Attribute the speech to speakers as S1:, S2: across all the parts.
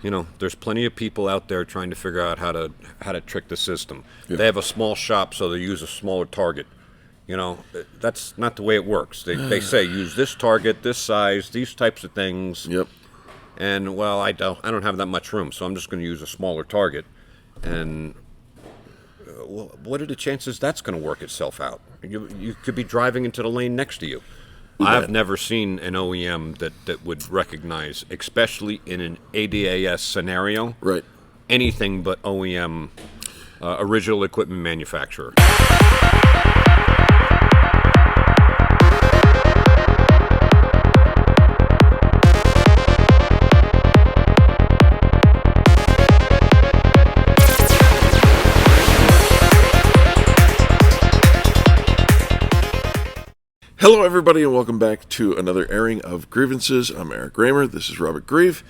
S1: There's plenty of people out there trying to figure out how to trick the system.
S2: Yeah.
S1: They have a small shop, so they use a smaller target. That's not the way it works. They say use this target, this size, these types of things.
S2: Yep.
S1: And well, I don't have that much room, so I'm just going to use a smaller target. And well, what are the chances that's going to work itself out? You could be driving into the lane next to you. I've never seen an OEM that would recognize, especially in an ADAS scenario,
S2: Right.
S1: anything but OEM, original equipment manufacturer.
S2: Hello, everybody, and welcome back to another airing of Grievances. I'm Eric Reamer. This is Robert Grieve,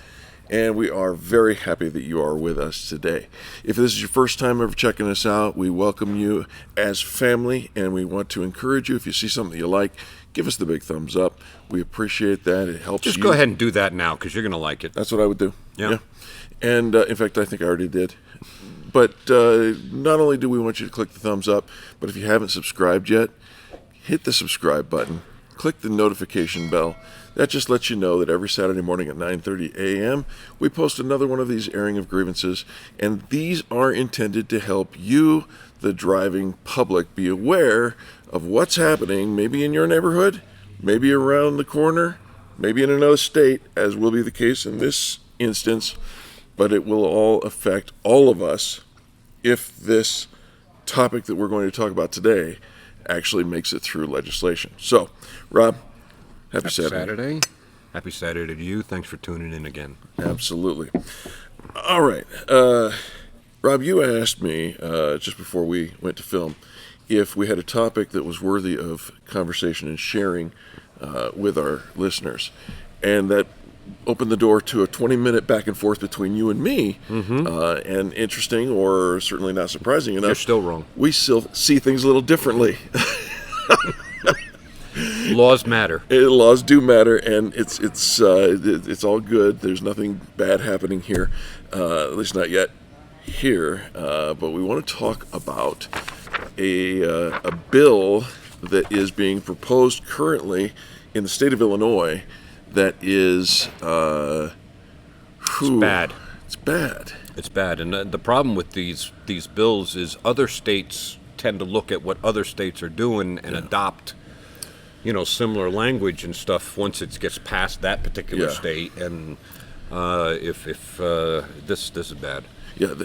S2: and we are very happy that you are with us today. If this is your first time ever checking us out, we welcome you as family, and we want to encourage you, if you see something you like, give us the big thumbs up. We appreciate that. It helps
S1: Just
S2: you.
S1: go ahead and do that now, because you're going to like it.
S2: That's what I would do.
S1: Yeah.
S2: And in fact, I think I already did. But not only do we want you to click the thumbs up, but if you haven't subscribed yet, hit the subscribe button, click the notification bell. That just lets you know that every Saturday morning at 9:30 a.m. we post another one of these airing of grievances, and these are intended to help you, the driving public, be aware of what's happening, maybe in your neighborhood, maybe around the corner, maybe in another state, as will be the case in this instance, but it will all affect all of us if this topic that we're going to talk about today actually makes it through legislation. So, Rob, happy Saturday.
S1: Happy Saturday to you. Thanks for tuning in again.
S2: Absolutely. All right. Rob, you asked me just before we went to film if we had a topic that was worthy of conversation and sharing with our listeners. And that opened the door to a 20-minute back and forth between you and me. And interesting, or certainly not surprising enough,
S1: You're still wrong.
S2: we still see things a little differently.
S1: Laws matter.
S2: Laws do matter, and it's all good. There's nothing bad happening here, at least not yet here. But we want to talk about a bill that is being proposed currently in the state of Illinois. That is,
S1: It's bad.
S2: It's bad.
S1: It's bad. And the problem with these bills is other states tend to look at what other states are doing and adopt, similar language and stuff once it gets past that particular state. And if this is bad.
S2: Yeah,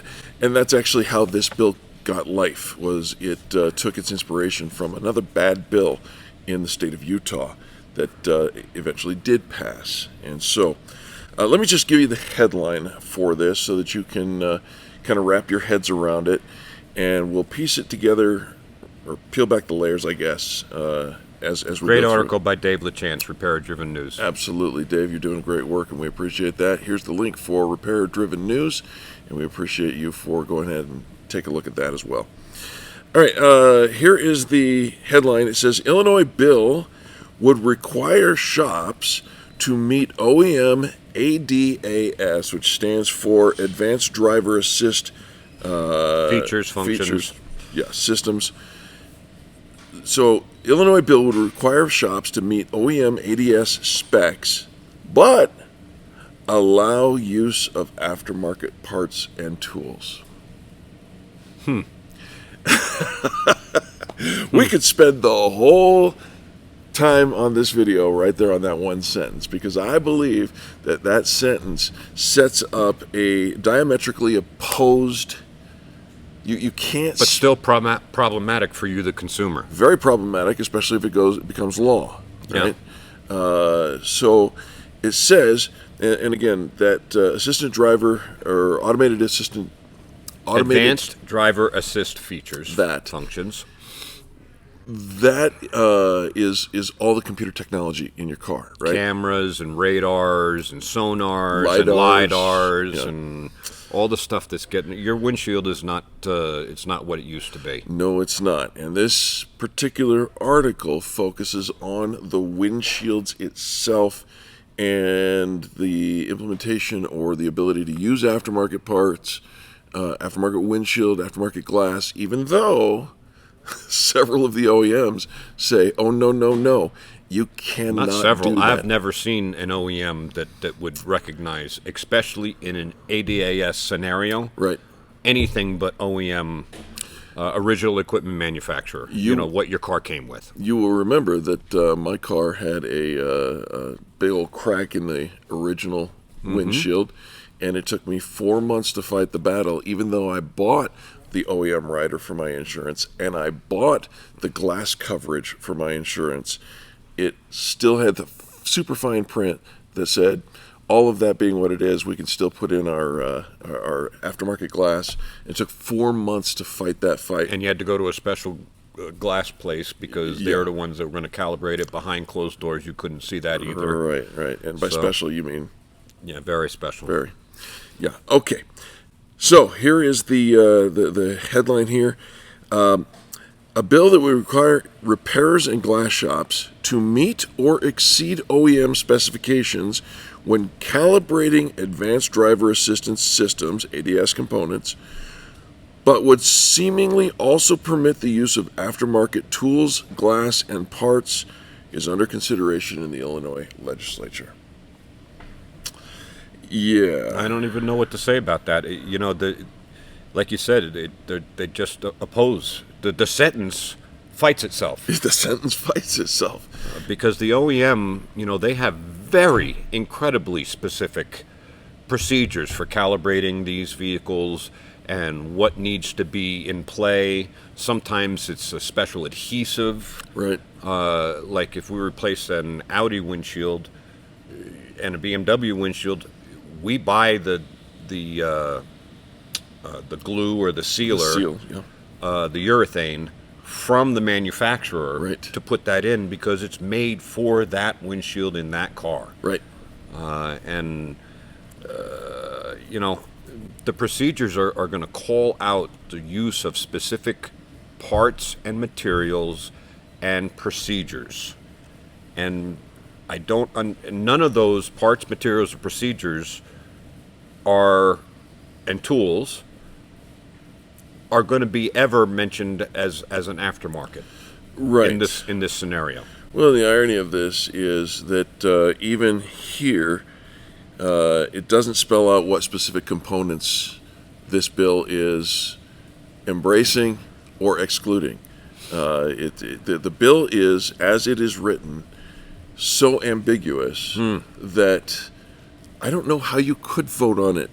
S2: and that's actually how this bill got life. Was it took its inspiration from another bad bill in the state of Utah that eventually did pass. And so let me just give you the headline for this so that you can kind of wrap your heads around it, and we'll piece it together, or peel back the layers, I guess, as we
S1: Great
S2: go through.
S1: article by Dave LaChance, Repair Driven News.
S2: Absolutely, Dave. You're doing great work, and we appreciate that. Here's the link for Repair Driven News, and we appreciate you for going ahead and take a look at that as well. All right, here is the headline. It says, Illinois bill would require shops to meet OEM ADAS, which stands for Advanced Driver Assist
S1: Features, functions.
S2: Systems. So, Illinois bill would require shops to meet OEM ADS specs, but allow use of aftermarket parts and tools. We could spend the whole time on this video right there on that one sentence, because I believe that sentence sets up a diametrically opposed. You can't.
S1: But still problematic for you, the consumer.
S2: Very problematic, especially if it becomes law. Right.
S1: Yeah.
S2: So it says, and again, that assistant driver or
S1: Advanced driver assist features.
S2: That.
S1: Functions.
S2: That is all the computer technology in your car, right?
S1: Cameras and radars and sonars
S2: LiDARs,
S1: and lidars
S2: yeah.
S1: and all the stuff that's getting your windshield is not. It's not what it used to be.
S2: No, it's not. And this particular article focuses on the windshields itself and the implementation or the ability to use aftermarket parts, aftermarket windshield, aftermarket glass, even though several of the OEMs say, oh, no, no, no, you cannot
S1: Not several.
S2: do that.
S1: I've never seen an OEM that would recognize, especially in an ADAS scenario,
S2: Right.
S1: anything but OEM, original equipment manufacturer. You know, what your car came with.
S2: You will remember that my car had a big old crack in the original windshield, and it took me 4 months to fight the battle, even though I bought the OEM rider for my insurance and I bought the glass coverage for my insurance. It still had the super fine print that said, all of that being what it is, we can still put in our aftermarket glass. It took 4 months to fight that fight.
S1: And you had to go to a special glass place because they're the ones that were going to calibrate it behind closed doors. You couldn't see that either.
S2: Right. And by special, you mean?
S1: Yeah, very special.
S2: Very. Yeah, okay. So here is the headline here. A bill that would require repairers and glass shops to meet or exceed OEM specifications when calibrating advanced driver assistance systems, ADS components, but would seemingly also permit the use of aftermarket tools, glass, and parts is under consideration in the Illinois legislature. Yeah.
S1: I don't even know what to say about that. You know, like you said, they just oppose. The sentence fights itself.
S2: The sentence fights itself.
S1: Because the OEM, you know, they have very incredibly specific procedures for calibrating these vehicles and what needs to be in play. Sometimes it's a special adhesive.
S2: Right.
S1: Like if we replace an Audi windshield and a BMW windshield, we buy the glue or the sealer, the urethane, from the manufacturer to put that in because it's made for that windshield in that car.
S2: Right.
S1: You know, the procedures are going to call out the use of specific parts and materials and procedures. And none of those parts, materials, or procedures and tools are going to be ever mentioned as an aftermarket,
S2: right,
S1: in this scenario.
S2: Well, the irony of this is that even here, it doesn't spell out what specific components this bill is embracing or excluding. The bill is, as it is written, so ambiguous that I don't know how you could vote on it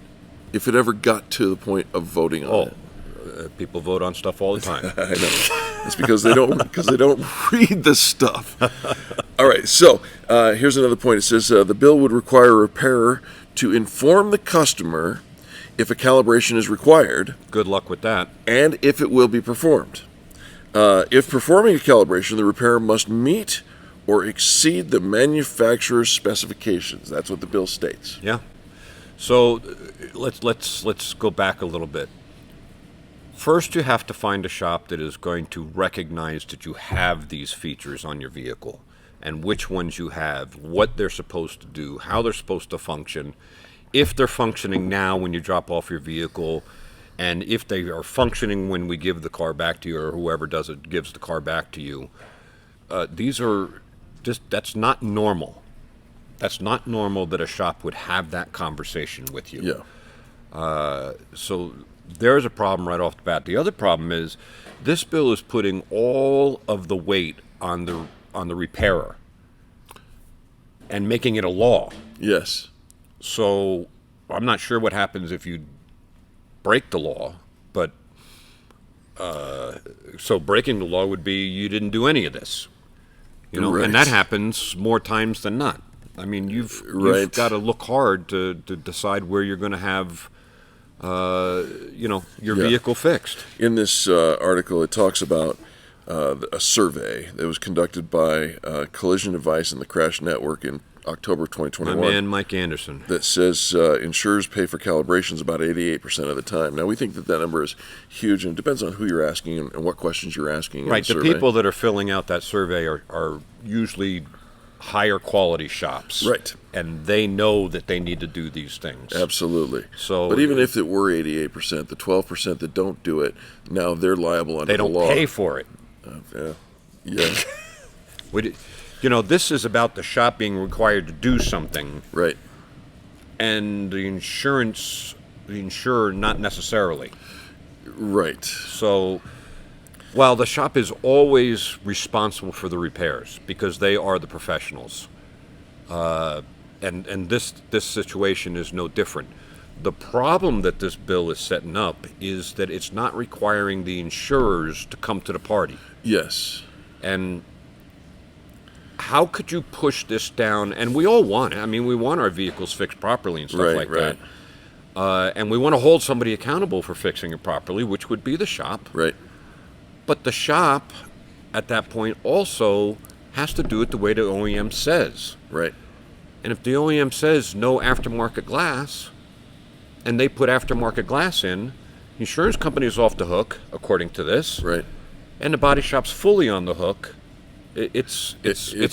S2: if it ever got to the point of voting on it.
S1: People vote on stuff all the time.
S2: I know. It's because they don't read the stuff. All right. So here's another point. It says the bill would require a repairer to inform the customer if a calibration is required.
S1: Good luck with that.
S2: And if it will be performed. If performing a calibration, the repairer must meet or exceed the manufacturer's specifications. That's what the bill states.
S1: Yeah. So let's go back a little bit. First, you have to find a shop that is going to recognize that you have these features on your vehicle and which ones you have, what they're supposed to do, how they're supposed to function, if they're functioning now when you drop off your vehicle, and if they are functioning when we give the car back to you or whoever does it gives the car back to you. That's not normal. That's not normal that a shop would have that conversation with you.
S2: Yeah.
S1: So there's a problem right off the bat. The other problem is this bill is putting all of the weight on the repairer and making it a law.
S2: Yes.
S1: So I'm not sure what happens if you break the law, but so breaking the law would be you didn't do any of this, you know,
S2: Right.
S1: and that happens more times than not. I mean, you've got to look hard to decide where you're going to have your vehicle fixed.
S2: In this article, it talks about a survey that was conducted by Collision Advice and the Crash Network in October 2021.
S1: My man, Mike Anderson.
S2: That says insurers pay for calibrations about 88% of the time. Now, we think that number is huge, and it depends on who you're asking and what questions you're asking.
S1: Right,
S2: in the
S1: the
S2: survey.
S1: people that are filling out that survey are usually higher quality shops.
S2: Right.
S1: And they know that they need to do these things.
S2: Absolutely.
S1: So,
S2: but even if it were 88%, the 12% that don't do it, now they're liable under
S1: they
S2: the
S1: don't
S2: law.
S1: pay for it.
S2: Yeah.
S1: This is about the shop being required to do something,
S2: Right.
S1: and the insurer not necessarily.
S2: Right.
S1: So, while the shop is always responsible for the repairs because they are the professionals, and this situation is no different. The problem that this bill is setting up is that it's not requiring the insurers to come to the party.
S2: Yes.
S1: And how could you push this down? And we all want it. I mean, we want our vehicles fixed properly and stuff like that. And we want to hold somebody accountable for fixing it properly, which would be the shop.
S2: Right.
S1: But the shop, at that point, also has to do it the way the OEM says.
S2: Right.
S1: And if the OEM says no aftermarket glass, and they put aftermarket glass in, the insurance company is off the hook, according to this.
S2: Right.
S1: And the body shop's fully on the hook. It's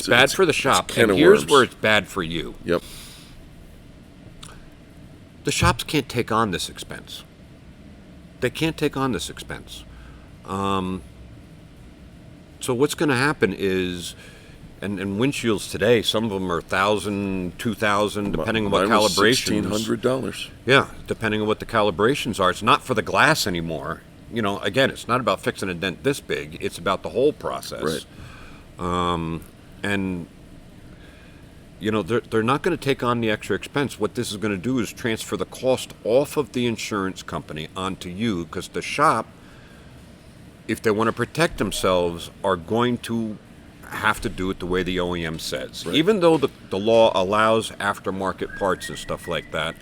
S1: bad for the shop.
S2: can
S1: And
S2: of
S1: here's
S2: worms.
S1: where it's bad for you.
S2: Yep.
S1: The shops can't take on this expense. They can't take on this expense. So what's going to happen is, and windshields today, some of them are $1,000, $2,000, depending on what
S2: Mine was
S1: calibrations.
S2: $1,600.
S1: Yeah, depending on what the calibrations are. It's not for the glass anymore. Again, it's not about fixing a dent this big. It's about the whole process.
S2: Right.
S1: And they're not going to take on the extra expense. What this is going to do is transfer the cost off of the insurance company onto you, because the shop, if they want to protect themselves, are going to have to do it the way the OEM says.
S2: Right.
S1: Even though the law allows aftermarket parts and stuff like that,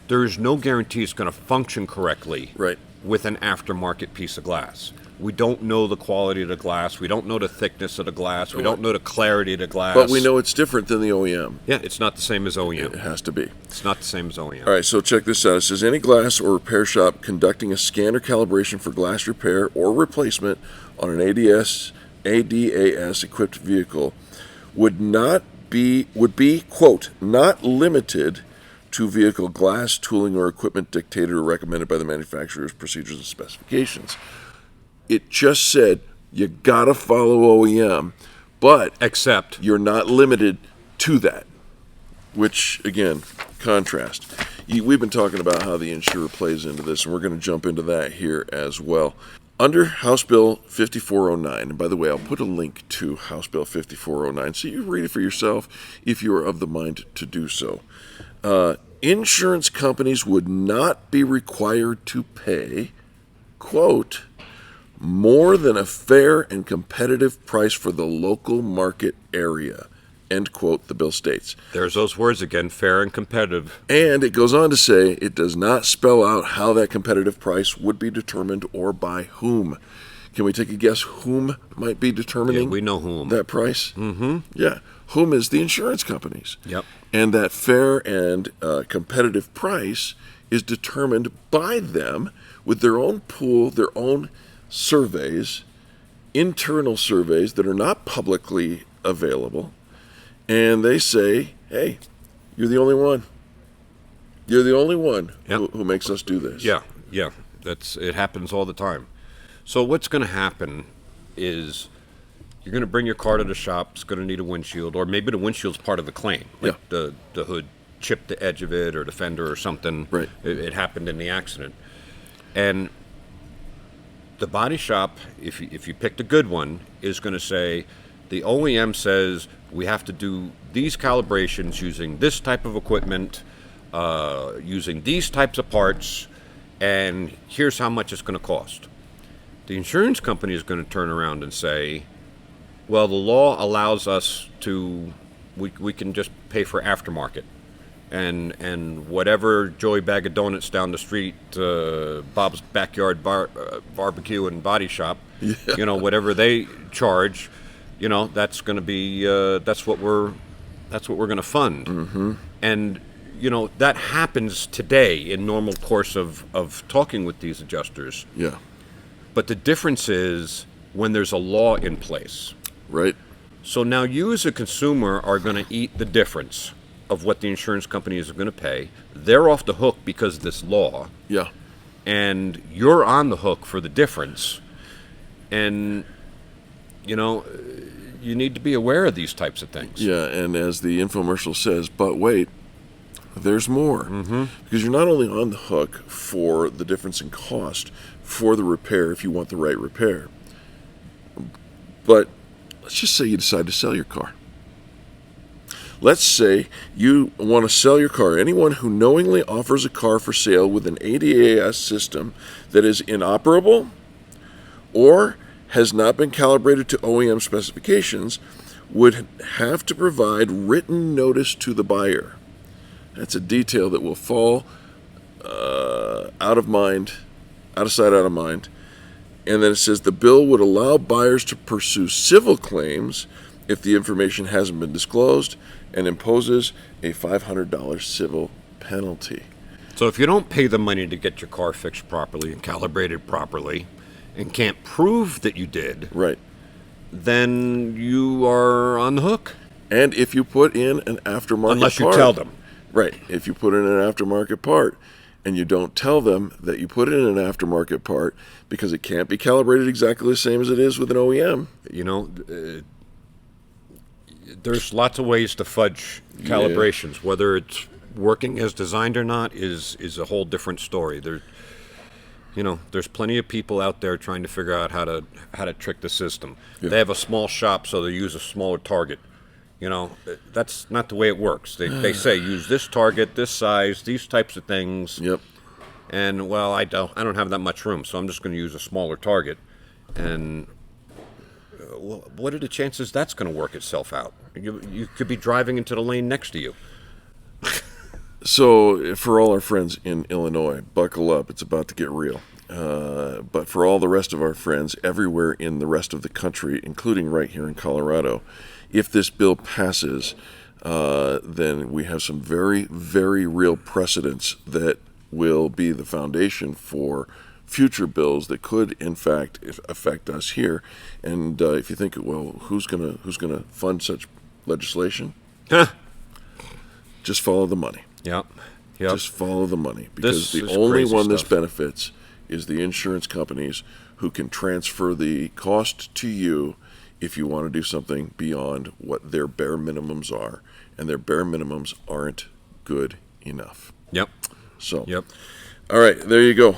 S1: there is no guarantee it's going to function correctly
S2: Right.
S1: with an aftermarket piece of glass. We don't know the quality of the glass. We don't know the thickness of the glass. We don't know the clarity of the glass.
S2: But we know it's different than the OEM.
S1: Yeah, it's not the same as OEM.
S2: It has to be.
S1: It's not the same as OEM.
S2: All right, so check this out. It says any glass or repair shop conducting a scan or calibration for glass repair or replacement on an ADAS equipped vehicle would be quote not limited to vehicle glass, tooling, or equipment dictated or recommended by the manufacturer's procedures and specifications. It just said you gotta follow OEM, but
S1: Except
S2: you're not limited to that. Which, again, contrast. We've been talking about how the insurer plays into this, and we're going to jump into that here as well. Under House Bill 5409, and by the way, I'll put a link to House Bill 5409 so you read it for yourself if you are of the mind to do so. Insurance companies would not be required to pay, quote, more than a fair and competitive price for the local market area, end quote, the bill states.
S1: there's those words again, fair and competitive.
S2: And it goes on to say it does not spell out how that competitive price would be determined or by whom. Can we take a guess whom might be determining
S1: Yeah, we know whom.
S2: that price? Mm-hmm. Yeah. Whom is the insurance companies.
S1: Yep.
S2: And that fair and competitive price is determined by them with their own pool, their own surveys, internal surveys that are not publicly available. And they say, hey, you're the only one. You're the only one
S1: Yep.
S2: who makes us do this.
S1: Yeah. It happens all the time. So what's going to happen is you're going to bring your car to the shop. It's going to need a windshield, or maybe the windshield's part of the claim. Like the hood chipped the edge of it, or the fender or something.
S2: Right.
S1: It happened in the accident. And the body shop, if you picked a good one, is going to say, the OEM says we have to do these calibrations using this type of equipment, using these types of parts, and here's how much it's going to cost. The insurance company is going to turn around and say, well, the law allows us to, we can just pay for aftermarket. And whatever Joey Bag of Donuts down the street, Bob's Backyard Barbecue and Body Shop, whatever they charge, that's going to be that's what we're going to fund. Mm-hmm. And that happens today in normal course of talking with these adjusters.
S2: Yeah.
S1: But the difference is when there's a law in place.
S2: Right.
S1: So now you as a consumer are going to eat the difference of what the insurance companies are going to pay. They're off the hook because of this law,
S2: Yeah.
S1: and you're on the hook for the difference. And, you know, you need to be aware of these types of things.
S2: Yeah, and as the infomercial says, but wait, there's more. Mm-hmm. Because you're not only on the hook for the difference in cost for the repair if you want the right repair, but let's just say you decide to sell your car. Let's say you want to sell your car. Anyone who knowingly offers a car for sale with an ADAS system that is inoperable or has not been calibrated to OEM specifications would have to provide written notice to the buyer. That's a detail that will fall out of mind, out of sight, out of mind. And then it says the bill would allow buyers to pursue civil claims if the information hasn't been disclosed and imposes a $500 civil penalty.
S1: So if you don't pay the money to get your car fixed properly and calibrated properly and can't prove that you did,
S2: Right.
S1: then you are on the hook.
S2: And if you put in an aftermarket
S1: Unless you
S2: part,
S1: tell them.
S2: Right. If you put in an aftermarket part and you don't tell them that you put in an aftermarket part because it can't be calibrated exactly the same as it is with an OEM.
S1: You know, there's lots of ways to fudge calibrations.
S2: Yeah.
S1: Whether it's working as designed or not is a whole different story. There's plenty of people out there trying to figure out how to trick the system.
S2: Yeah.
S1: They have a small shop, so they use a smaller target. That's not the way it works. They say use this target, this size, these types of things.
S2: Yep.
S1: And well, I don't have that much room, so I'm just going to use a smaller target. And what are the chances that's going to work itself out? You could be driving into the lane next to you.
S2: So for all our friends in Illinois, buckle up. It's about to get real. But for all the rest of our friends everywhere in the rest of the country, including right here in Colorado, if this bill passes, then we have some very, very real precedents that will be the foundation for future bills that could, in fact, affect us here. And if you think, well, who's gonna fund such legislation? Just follow the money.
S1: Yep.
S2: Just follow the money, because
S1: This
S2: the
S1: is
S2: only
S1: crazy
S2: one this
S1: stuff.
S2: benefits is the insurance companies, who can transfer the cost to you if you want to do something beyond what their bare minimums are, and their bare minimums aren't good enough.
S1: Yep.
S2: So,
S1: Yep.
S2: all right, there you go.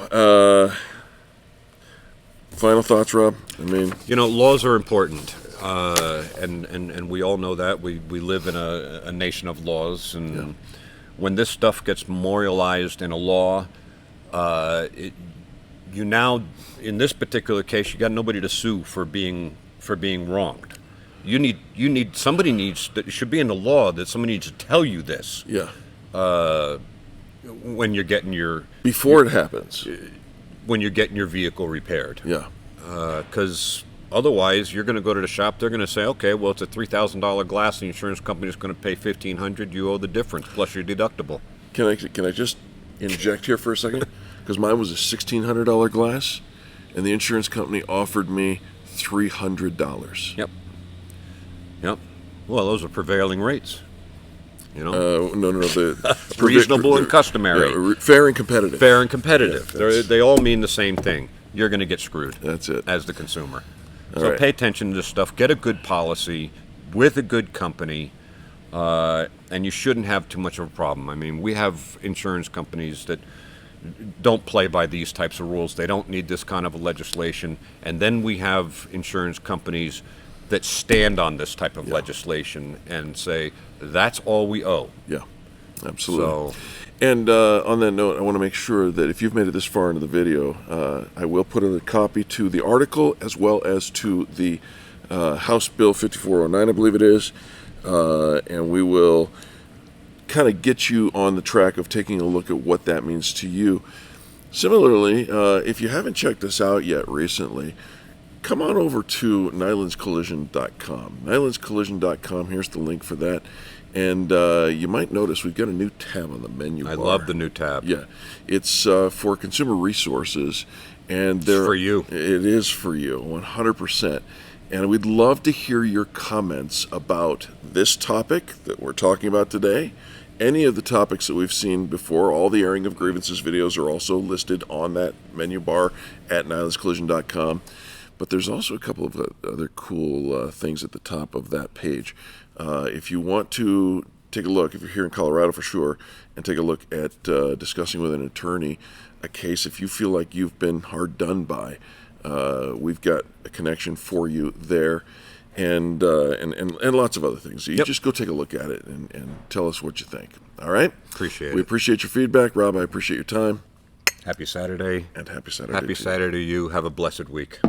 S2: Final thoughts, Rob? I mean,
S1: Laws are important, and we all know that. We live in a nation of laws, and when this stuff gets memorialized in a law, you now, in this particular case, you got nobody to sue for being wronged. It should be in the law that somebody needs to tell you this.
S2: yeah.
S1: When you're getting your
S2: Before it happens.
S1: vehicle repaired.
S2: Yeah.
S1: Because otherwise, you're going to go to the shop. They're going to say, "Okay, well, it's a $3,000 glass. The insurance company is going to pay $1,500. You owe the difference plus your deductible."
S2: Can I just inject here for a second? Because mine was a $1,600 glass, and the insurance company offered me $300.
S1: Yep. Well, those are prevailing rates.
S2: No. The
S1: Reasonable and customary.
S2: Yeah, fair and competitive.
S1: Fair and competitive.
S2: Yeah,
S1: They all mean the same thing. You're going to get screwed.
S2: That's it.
S1: As the consumer.
S2: All
S1: So
S2: right.
S1: pay attention to this stuff. Get a good policy with a good company, and you shouldn't have too much of a problem. I mean, we have insurance companies that don't play by these types of rules. They don't need this kind of a legislation. And then we have insurance companies that stand on this type of legislation and say, that's all we owe.
S2: Yeah, absolutely.
S1: So,
S2: And on that note, I want to make sure that if you've made it this far into the video, I will put in a copy to the article as well as to the House Bill 5409, I believe it is, and we will kind of get you on the track of taking a look at what that means to you. Similarly, if you haven't checked us out yet recently, come on over to nylundscollision.com. Nylundscollision.com, here's the link for that. And you might notice we've got a new tab on the menu bar.
S1: I love the new tab.
S2: Yeah, it's for consumer resources, and
S1: It's for you.
S2: It is for you, 100%. And we'd love to hear your comments about this topic that we're talking about today. Any of the topics that we've seen before. All the airing of grievances videos are also listed on that menu bar at nylandscollision.com. But there's also a couple of other cool things at the top of that page. If you want to take a look, if you're here in Colorado for sure, and take a look at discussing with an attorney a case, if you feel like you've been hard done by, we've got a connection for you there, and lots of other things. So you just go take a look at it and tell us what you think. All right?
S1: Appreciate
S2: We
S1: it.
S2: appreciate your feedback. Rob, I appreciate your time.
S1: Happy Saturday.
S2: And happy Saturday.
S1: Happy
S2: to you.
S1: Saturday to you. Have a blessed week.